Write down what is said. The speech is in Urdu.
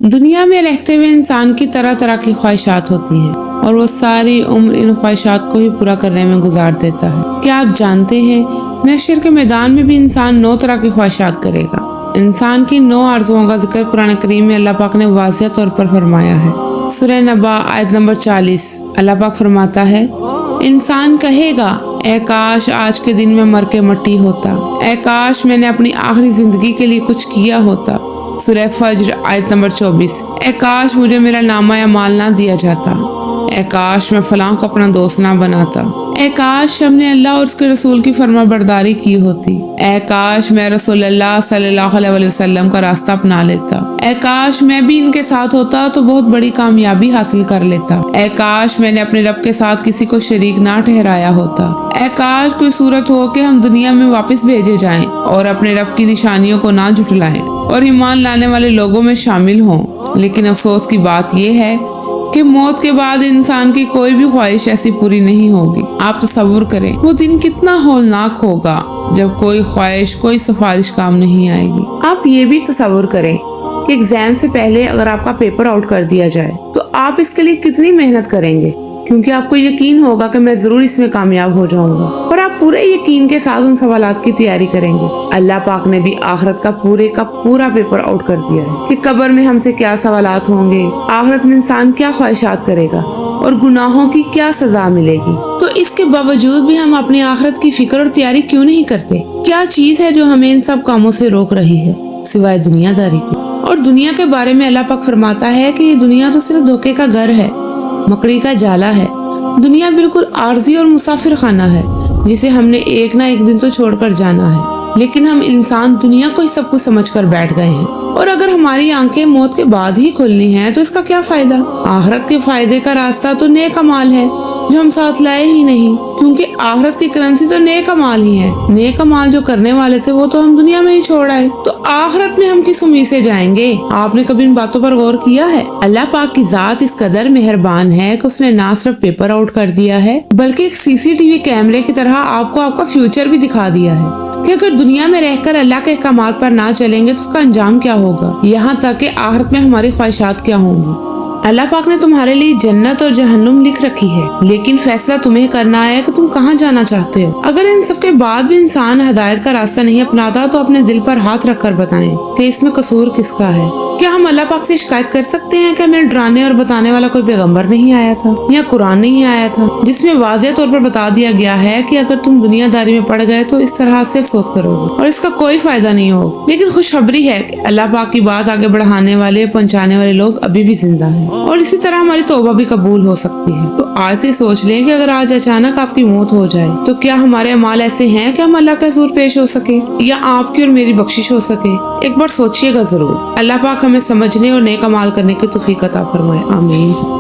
دنیا میں رہتے ہوئے انسان کی طرح طرح کی خواہشات ہوتی ہیں اور وہ ساری عمر ان خواہشات کو ہی پورا کرنے میں گزار دیتا ہے۔ کیا آپ جانتے ہیں محشر کے میدان میں بھی انسان 9 طرح کی خواہشات کرے گا۔ انسان کی 9 آرزوؤں کا ذکر قرآن کریم میں اللہ پاک نے واضح طور پر فرمایا ہے۔ سورہ نبا آیت نمبر 40 اللہ پاک فرماتا ہے، انسان کہے گا اے کاش آج کے دن میں مر کے مٹی ہوتا، اے کاش میں نے اپنی آخری زندگی کے لیے کچھ کیا ہوتا۔ سورہ فجر آیت نمبر 24 اے کاش مجھے میرا نامہ اعمال نہ دیا جاتا، اے کاش میں فلاں کو اپنا دوست نہ بناتا، اے کاش ہم نے اللہ اور اس کے رسول کی فرما برداری کی ہوتی، اے کاش میں رسول اللہ صلی اللہ علیہ وسلم کا راستہ اپنا لیتا، اے کاش میں بھی ان کے ساتھ ہوتا تو بہت بڑی کامیابی حاصل کر لیتا، اے کاش میں نے اپنے رب کے ساتھ کسی کو شریک نہ ٹھہرایا ہوتا، اے کاش کوئی صورت ہو کہ ہم دنیا میں واپس بھیجے جائیں اور اپنے رب کی نشانیوں کو نہ جھٹلائیں اور ایمان لانے والے لوگوں میں شامل ہوں۔ لیکن افسوس کی بات یہ ہے کہ موت کے بعد انسان کی کوئی بھی خواہش ایسی پوری نہیں ہوگی۔ آپ تصور کریں وہ دن کتنا ہولناک ہوگا جب کوئی خواہش، کوئی سفارش کام نہیں آئے گی۔ آپ یہ بھی تصور کریں کہ ایگزام سے پہلے اگر آپ کا پیپر آؤٹ کر دیا جائے تو آپ اس کے لیے کتنی محنت کریں گے، کیونکہ آپ کو یقین ہوگا کہ میں ضرور اس میں کامیاب ہو جاؤں گا، اور آپ پورے یقین کے ساتھ ان سوالات کی تیاری کریں گے۔ اللہ پاک نے بھی آخرت کا پورا پیپر آؤٹ کر دیا ہے کہ قبر میں ہم سے کیا سوالات ہوں گے، آخرت میں انسان کیا خواہشات کرے گا اور گناہوں کی کیا سزا ملے گی۔ تو اس کے باوجود بھی ہم اپنی آخرت کی فکر اور تیاری کیوں نہیں کرتے؟ کیا چیز ہے جو ہمیں ان سب کاموں سے روک رہی ہے سوائے دنیا داری کی؟ اور دنیا کے بارے میں اللہ پاک فرماتا ہے کہ یہ دنیا تو صرف دھوکے کا گھر ہے، مکڑی کا جالا ہے۔ دنیا بالکل عارضی اور مسافر خانہ ہے جسے ہم نے ایک نہ ایک دن تو چھوڑ کر جانا ہے، لیکن ہم انسان دنیا کو ہی سب کچھ سمجھ کر بیٹھ گئے ہیں۔ اور اگر ہماری آنکھیں موت کے بعد ہی کھلنی ہیں تو اس کا کیا فائدہ؟ آخرت کے فائدے کا راستہ تو نیک اعمال ہے جو ہم ساتھ لائے ہی نہیں، کیونکہ آخرت کی کرنسی تو نیک اعمال ہی ہے۔ نیک اعمال جو کرنے والے تھے وہ تو ہم دنیا میں ہی چھوڑ آئے، تو آخرت میں ہم کس امید سے جائیں گے؟ آپ نے کبھی ان باتوں پر غور کیا ہے؟ اللہ پاک کی ذات اس قدر مہربان ہے کہ اس نے نہ صرف پیپر آؤٹ کر دیا ہے بلکہ ایک CCTV کیمرے کی طرح آپ کو آپ کا فیوچر بھی دکھا دیا ہے کہ اگر دنیا میں رہ کر اللہ کے احکامات پر نہ چلیں گے تو اس کا انجام کیا ہوگا، یہاں تک کہ آخرت میں ہماری خواہشات کیا ہوں گی۔ اللہ پاک نے تمہارے لیے جنت اور جہنم لکھ رکھی ہے، لیکن فیصلہ تمہیں کرنا ہے کہ تم کہاں جانا چاہتے ہو۔ اگر ان سب کے بعد بھی انسان ہدایت کا راستہ نہیں اپناتا تو اپنے دل پر ہاتھ رکھ کر بتائیں کہ اس میں قصور کس کا ہے۔ کیا ہم اللہ پاک سے شکایت کر سکتے ہیں کہ ہمیں ڈرانے اور بتانے والا کوئی پیغمبر نہیں آیا تھا یا قرآن نہیں آیا تھا جس میں واضح طور پر بتا دیا گیا ہے کہ اگر تم دنیا داری میں پڑ گئے تو اس طرح سے افسوس کرو گے اور اس کا کوئی فائدہ نہیں ہوگا؟ لیکن خوشخبری ہے کہ اللہ پاک کی بات آگے بڑھانے والے، پہنچانے والے لوگ ابھی بھی زندہ ہیں، اور اسی طرح ہماری توبہ بھی قبول ہو سکتی ہے۔ تو آج سے سوچ لیں کہ اگر آج اچانک آپ کی موت ہو جائے تو کیا ہمارے اعمال ایسے ہیں کہ ہم اللہ کا حضور پیش ہو سکے یا آپ کی اور میری بخشش ہو سکے؟ ایک بار سوچئے گا ضرور۔ اللہ پاک ہمیں سمجھنے اور نیک اعمال کرنے کی توفیق عطا فرمائے، آمین۔